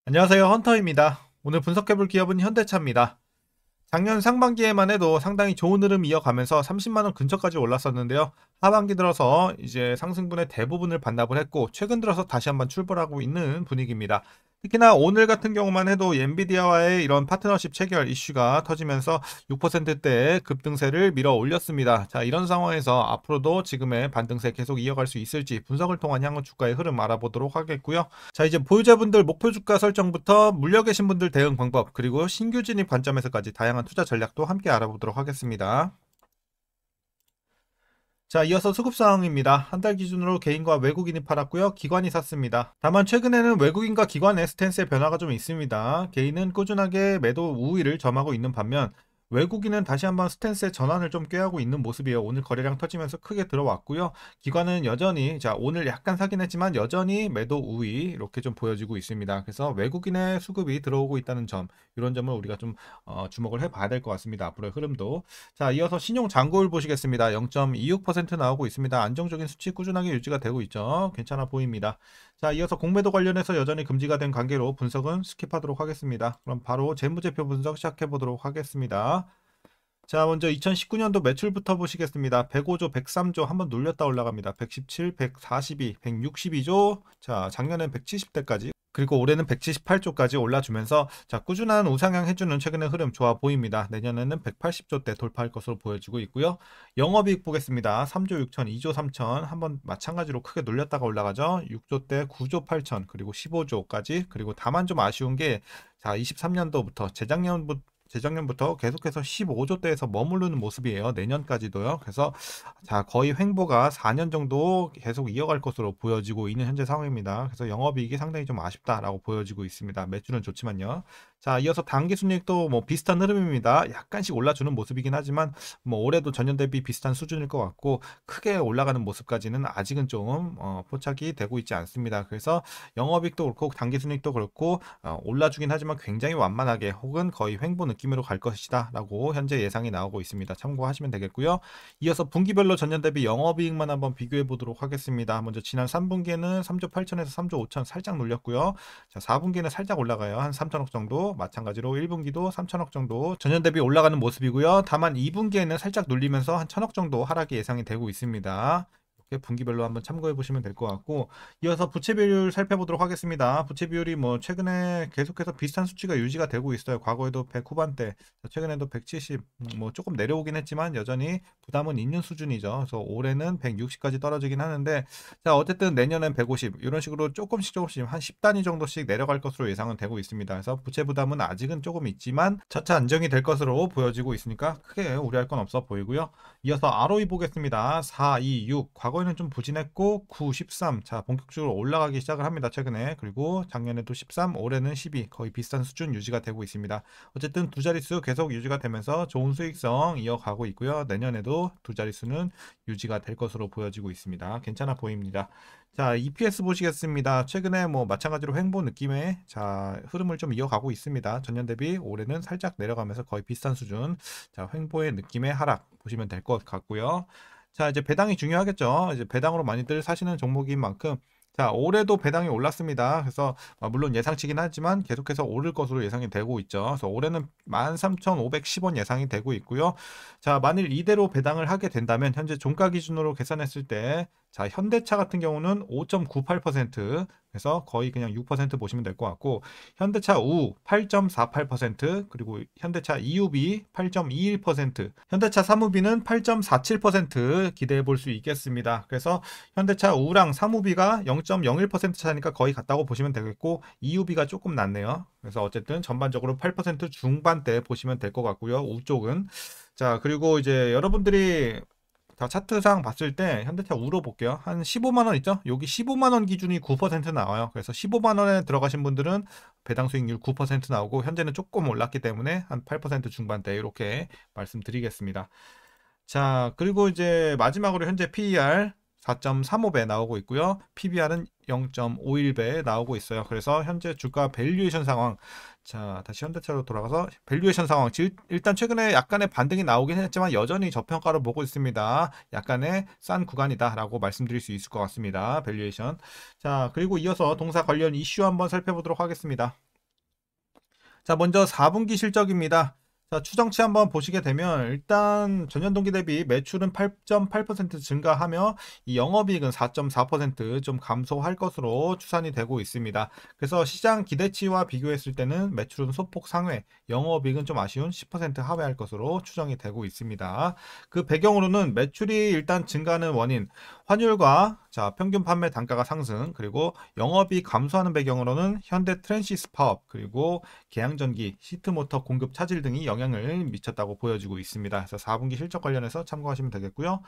안녕하세요, 헌터입니다. 오늘 분석해볼 기업은 현대차입니다. 작년 상반기에만 해도 상당히 좋은 흐름 이어가면서 30만원 근처까지 올랐었는데요. 하반기 들어서 이제 상승분의 대부분을 반납을 했고, 최근 들어서 다시 한번 출발하고 있는 분위기입니다. 특히나 오늘 같은 경우만 해도 엔비디아와의 이런 파트너십 체결 이슈가 터지면서 6%대의 급등세를 밀어 올렸습니다. 자, 이런 상황에서 앞으로도 지금의 반등세 계속 이어갈 수 있을지 분석을 통한 향후 주가의 흐름 알아보도록 하겠고요. 자, 이제 보유자분들 목표 주가 설정부터 물려 계신 분들 대응 방법, 그리고 신규 진입 관점에서까지 다양한 투자 전략도 함께 알아보도록 하겠습니다. 자, 이어서 수급 상황입니다. 한 달 기준으로 개인과 외국인이 팔았고요. 기관이 샀습니다. 다만 최근에는 외국인과 기관의 스탠스의 변화가 좀 있습니다. 개인은 꾸준하게 매도 우위를 점하고 있는 반면 외국인은 다시 한번 스탠스의 전환을 좀 꾀하고 있는 모습이에요. 오늘 거래량 터지면서 크게 들어왔고요. 기관은 여전히 오늘 약간 사긴 했지만 여전히 매도 우위 이렇게 좀 보여지고 있습니다. 그래서 외국인의 수급이 들어오고 있다는 점, 이런 점을 우리가 좀 주목을 해봐야 될 것 같습니다. 앞으로의 흐름도. 자, 이어서 신용 잔고율 보시겠습니다. 0.26% 나오고 있습니다. 안정적인 수치 꾸준하게 유지가 되고 있죠. 괜찮아 보입니다. 자, 이어서 공매도 관련해서 여전히 금지가 된 관계로 분석은 스킵하도록 하겠습니다. 그럼 바로 재무제표 분석 시작해 보도록 하겠습니다. 자, 먼저 2019년도 매출부터 보시겠습니다. 105조, 103조 한번 눌렸다 올라갑니다. 117, 142, 162조. 자, 작년엔 170대까지. 그리고 올해는 178조까지 올라주면서 꾸준한 우상향 해주는 최근의 흐름 좋아 보입니다. 내년에는 180조대 돌파할 것으로 보여지고 있고요. 영업이익 보겠습니다. 3조 6천, 2조 3천 한번 마찬가지로 크게 눌렸다가 올라가죠. 6조대 9조 8천, 그리고 15조까지. 그리고 다만 좀 아쉬운 게 23년도부터 재작년부터 계속해서 15조대에서 머무르는 모습이에요. 내년까지도요. 그래서 거의 횡보가 4년 정도 계속 이어갈 것으로 보여지고 있는 현재 상황입니다. 그래서 영업이익이 상당히 좀 아쉽다라고 보여지고 있습니다. 매출은 좋지만요. 자, 이어서 당기순이익도 뭐 비슷한 흐름입니다. 약간씩 올라주는 모습이긴 하지만 뭐 올해도 전년 대비 비슷한 수준일 것 같고, 크게 올라가는 모습까지는 아직은 좀 포착이 되고 있지 않습니다. 그래서 영업이익도 그렇고 당기순이익도 그렇고 올라주긴 하지만 굉장히 완만하게 혹은 거의 횡보 느낌으로 갈 것이다 라고 현재 예상이 나오고 있습니다. 참고하시면 되겠고요. 이어서 분기별로 전년 대비 영업이익만 한번 비교해 보도록 하겠습니다. 먼저 지난 3분기에는 3조 8천에서 3조 5천 살짝 눌렸고요. 자, 4분기는 살짝 올라가요. 한 3천억 정도. 마찬가지로 1분기도 3천억 정도 전년 대비 올라가는 모습이고요. 다만 2분기에는 살짝 눌리면서 한 1천억 정도 하락이 예상이 되고 있습니다. 분기별로 한번 참고해 보시면 될 것 같고, 이어서 부채 비율 살펴보도록 하겠습니다. 부채 비율이 뭐 최근에 계속해서 비슷한 수치가 유지가 되고 있어요. 과거에도 100 후반대, 최근에도 170, 뭐 조금 내려오긴 했지만 여전히 부담은 있는 수준이죠. 그래서 올해는 160까지 떨어지긴 하는데, 자, 어쨌든 내년엔 150 이런 식으로 조금씩 한 10단위 정도씩 내려갈 것으로 예상은 되고 있습니다. 그래서 부채 부담은 아직은 조금 있지만 차차 안정이 될 것으로 보여지고 있으니까 크게 우려할 건 없어 보이고요. 이어서 ROE 보겠습니다. 4, 2, 6. 과거에는 좀 부진했고 9, 13. 자, 본격적으로 올라가기 시작을 합니다. 최근에. 그리고 작년에도 13, 올해는 12. 거의 비슷한 수준 유지가 되고 있습니다. 어쨌든 두 자릿수 계속 유지가 되면서 좋은 수익성 이어가고 있고요. 내년에도 두 자릿수는 유지가 될 것으로 보여지고 있습니다. 괜찮아 보입니다. 자, EPS 보시겠습니다. 최근에 뭐 마찬가지로 횡보 느낌의 흐름을 좀 이어가고 있습니다. 전년 대비 올해는 살짝 내려가면서 거의 비슷한 수준. 자, 횡보의 느낌의 하락 보시면 될 것 같고요. 자, 이제 배당이 중요하겠죠. 이제 배당으로 많이들 사시는 종목인 만큼, 자, 올해도 배당이 올랐습니다. 그래서 물론 예상치긴 하지만 계속해서 오를 것으로 예상이 되고 있죠. 그래서 올해는 13,510원 예상이 되고 있고요. 자, 만일 이대로 배당을 하게 된다면 현재 종가 기준으로 계산했을 때, 자, 현대차 같은 경우는 5.98%, 그래서 거의 그냥 6% 보시면 될 것 같고, 현대차 우 8.48%, 그리고 현대차 EUB 8.21%, 현대차 사무비는 8.47% 기대해 볼 수 있겠습니다. 그래서 현대차 우랑 사무비가 0.01% 차니까 거의 같다고 보시면 되겠고, EUB가 조금 낮네요. 그래서 어쨌든 전반적으로 8% 중반대 보시면 될 것 같고요. 우 쪽은. 자, 그리고 이제 여러분들이 차트상 봤을 때 현대차 우로 볼게요. 한 15만원 있죠? 여기 15만원 기준이 9% 나와요. 그래서 15만원에 들어가신 분들은 배당 수익률 9% 나오고, 현재는 조금 올랐기 때문에 한 8% 중반대 이렇게 말씀드리겠습니다. 자, 그리고 이제 마지막으로 현재 PER 4.35배 나오고 있고요. PBR은 0.51배 나오고 있어요. 그래서 현재 주가 밸류에이션 상황, 자, 다시 현대차로 돌아가서 밸류에이션 상황, 일단 최근에 약간의 반등이 나오긴 했지만 여전히 저평가로 보고 있습니다. 약간의 싼 구간이다 라고 말씀드릴 수 있을 것 같습니다. 밸류에이션. 자, 그리고 이어서 동사 관련 이슈 한번 살펴보도록 하겠습니다. 자, 먼저 4분기 실적입니다. 자, 추정치 한번 보시게 되면 일단 전년 동기 대비 매출은 8.8% 증가하며 이 영업이익은 4.4%좀 감소할 것으로 추산이 되고 있습니다. 그래서 시장 기대치와 비교했을 때는 매출은 소폭 상회, 영업이익은 좀 아쉬운 10% 하회할 것으로 추정이 되고 있습니다. 그 배경으로는 매출이 일단 증가하는 원인, 환율과 평균 판매 단가가 상승, 그리고 영업이익 감소하는 배경으로는 현대 트랜시스 파업, 그리고 계양전기, 시트모터 공급 차질 등이 영향을 미쳤다고 보여지고 있습니다. 그래서 4분기 실적 관련해서 참고하시면 되겠고요.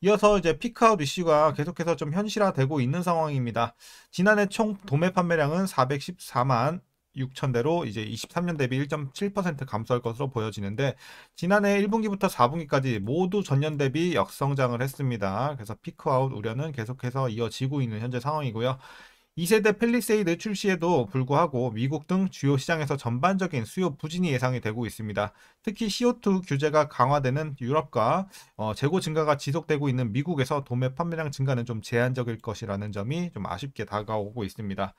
이어서 이제 피크아웃 이슈가 계속해서 좀 현실화되고 있는 상황입니다. 지난해 총 도매 판매량은 414만 6천 대로 이제 23년 대비 1.7% 감소할 것으로 보여지는데, 지난해 1분기부터 4분기까지 모두 전년 대비 역성장을 했습니다. 그래서 피크아웃 우려는 계속해서 이어지고 있는 현재 상황이고요. 2세대 팰리세이드 출시에도 불구하고 미국 등 주요 시장에서 전반적인 수요 부진이 예상이 되고 있습니다. 특히 CO2 규제가 강화되는 유럽과 재고 증가가 지속되고 있는 미국에서 도매 판매량 증가는 좀 제한적일 것이라는 점이 좀 아쉽게 다가오고 있습니다.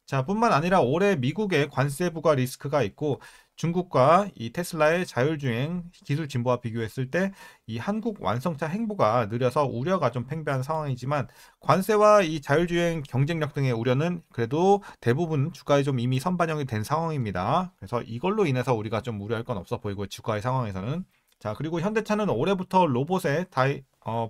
자, 뿐만 아니라 올해 미국의 관세 부과 리스크가 있고, 중국과 이 테슬라의 자율주행 기술 진보와 비교했을 때 이 한국 완성차 행보가 느려서 우려가 좀 팽배한 상황이지만, 관세와 이 자율주행 경쟁력 등의 우려는 그래도 대부분 주가에 좀 이미 선반영이 된 상황입니다. 그래서 이걸로 인해서 우리가 좀 우려할 건 없어 보이고, 주가의 상황에서는. 자, 그리고 현대차는 올해부터 로봇의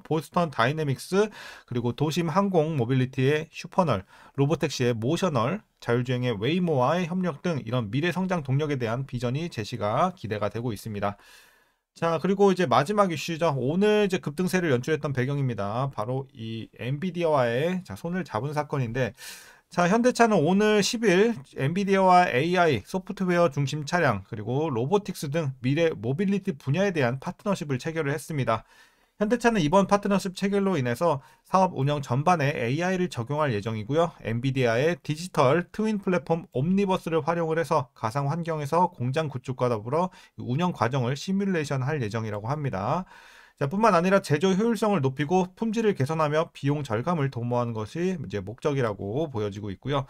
보스턴 다이내믹스, 그리고 도심 항공 모빌리티의 슈퍼널, 로보택시의 모셔널, 자율주행의 웨이모와의 협력 등 이런 미래 성장 동력에 대한 비전이 제시가 기대가 되고 있습니다. 자, 그리고 이제 마지막 이슈죠. 오늘 이제 급등세를 연출했던 배경입니다. 바로 이 엔비디아와의 손을 잡은 사건인데, 자, 현대차는 오늘 10일 엔비디아와 AI, 소프트웨어 중심 차량, 그리고 로보틱스 등 미래 모빌리티 분야에 대한 파트너십을 체결을 했습니다. 현대차는 이번 파트너십 체결로 인해서 사업 운영 전반에 AI를 적용할 예정이고요. 엔비디아의 디지털 트윈 플랫폼 옴니버스를 활용을 해서 가상 환경에서 공장 구축과 더불어 운영 과정을 시뮬레이션 할 예정이라고 합니다. 자, 뿐만 아니라 제조 효율성을 높이고 품질을 개선하며 비용 절감을 도모하는 것이 이제 목적이라고 보여지고 있고요.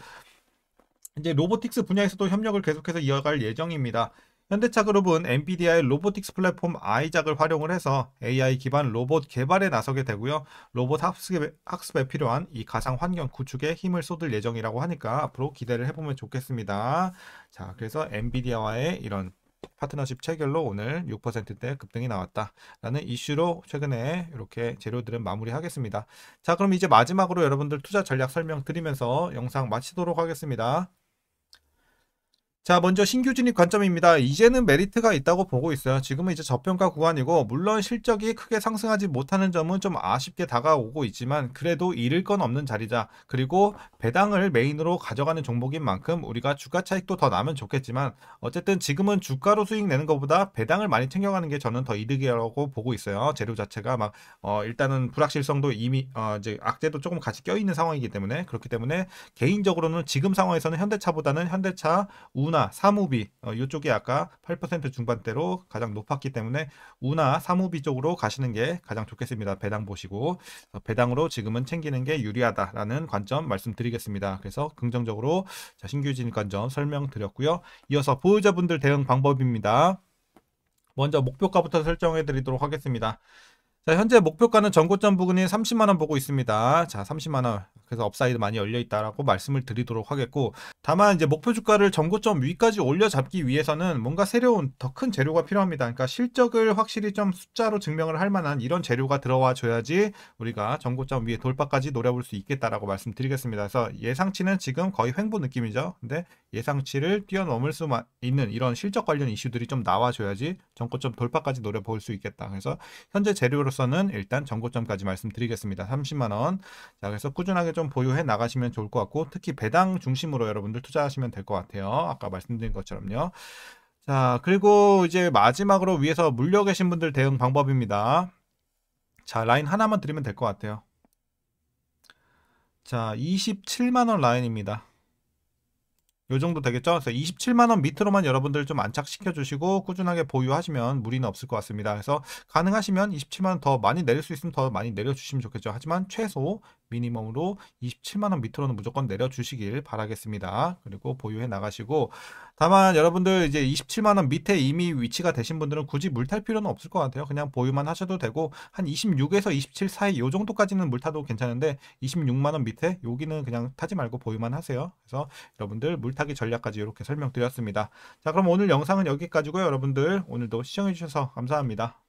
이제 로보틱스 분야에서도 협력을 계속해서 이어갈 예정입니다. 현대차 그룹은 엔비디아의 로보틱스 플랫폼 아이작을 활용을 해서 AI 기반 로봇 개발에 나서게 되고요. 로봇 학습에 필요한 이 가상 환경 구축에 힘을 쏟을 예정이라고 하니까 앞으로 기대를 해보면 좋겠습니다. 자, 그래서 엔비디아와의 이런 파트너십 체결로 오늘 6%대 급등이 나왔다라는 이슈로 최근에 이렇게 재료들은 마무리하겠습니다. 자, 그럼 이제 마지막으로 여러분들 투자 전략 설명드리면서 영상 마치도록 하겠습니다. 자, 먼저 신규 진입 관점입니다. 이제는 메리트가 있다고 보고 있어요. 지금은 이제 저평가 구간이고, 물론 실적이 크게 상승하지 못하는 점은 좀 아쉽게 다가오고 있지만, 그래도 잃을 건 없는 자리자. 그리고 배당을 메인으로 가져가는 종목인 만큼 우리가 주가 차익도 더 나면 좋겠지만, 어쨌든 지금은 주가로 수익 내는 것보다 배당을 많이 챙겨가는 게 저는 더 이득이라고 보고 있어요. 재료 자체가 막 일단은 불확실성도 이미 이제 악재도 조금 같이 껴있는 상황이기 때문에, 그렇기 때문에 개인적으로는 지금 상황에서는 현대차보다는 현대차 우나 사무비 이쪽이 아까 8% 중반대로 가장 높았기 때문에 우나 사무비 쪽으로 가시는 게 가장 좋겠습니다. 배당 보시고 배당으로 지금은 챙기는 게 유리하다라는 관점 말씀드리겠습니다. 그래서 긍정적으로 신규 진입 관점 설명드렸고요. 이어서 보유자분들 대응 방법입니다. 먼저 목표가부터 설정해 드리도록 하겠습니다. 자, 현재 목표가는 전고점 부근인 30만원 보고 있습니다. 자, 30만원. 그래서 업사이드 많이 열려있다라고 말씀을 드리도록 하겠고, 다만 이제 목표 주가를 전고점 위까지 올려잡기 위해서는 뭔가 새로운 더 큰 재료가 필요합니다. 그러니까 실적을 확실히 좀 숫자로 증명을 할 만한 이런 재료가 들어와 줘야지 우리가 전고점 위에 돌파까지 노려볼 수 있겠다라고 말씀드리겠습니다. 그래서 예상치는 지금 거의 횡보 느낌이죠. 근데 예상치를 뛰어넘을 수 있는 이런 실적 관련 이슈들이 좀 나와줘야지 전고점 돌파까지 노려볼 수 있겠다. 그래서 현재 재료로서는 일단 전고점까지 말씀드리겠습니다. 30만원. 자, 그래서 꾸준하게 좀 보유해 나가시면 좋을 것 같고, 특히 배당 중심으로 여러분들 투자하시면 될 것 같아요. 아까 말씀드린 것처럼요. 자, 그리고 이제 마지막으로 위에서 물려 계신 분들 대응 방법입니다. 자, 라인 하나만 드리면 될 것 같아요. 자, 27만원 라인입니다. 요 정도 되겠죠? 그래서 27만원 밑으로만 여러분들 좀 안착시켜 주시고 꾸준하게 보유하시면 무리는 없을 것 같습니다. 그래서 가능하시면 27만원 더 많이 내릴 수 있으면 더 많이 내려주시면 좋겠죠. 하지만 최소 미니멈으로 27만원 밑으로는 무조건 내려주시길 바라겠습니다. 그리고 보유해 나가시고, 다만 여러분들 이제 27만원 밑에 이미 위치가 되신 분들은 굳이 물 탈 필요는 없을 것 같아요. 그냥 보유만 하셔도 되고, 한 26에서 27 사이 요 정도까지는 물 타도 괜찮은데 26만원 밑에 여기는 그냥 타지 말고 보유만 하세요. 그래서 여러분들 물타기 전략까지 이렇게 설명드렸습니다. 자, 그럼 오늘 영상은 여기까지고요. 여러분들 오늘도 시청해주셔서 감사합니다.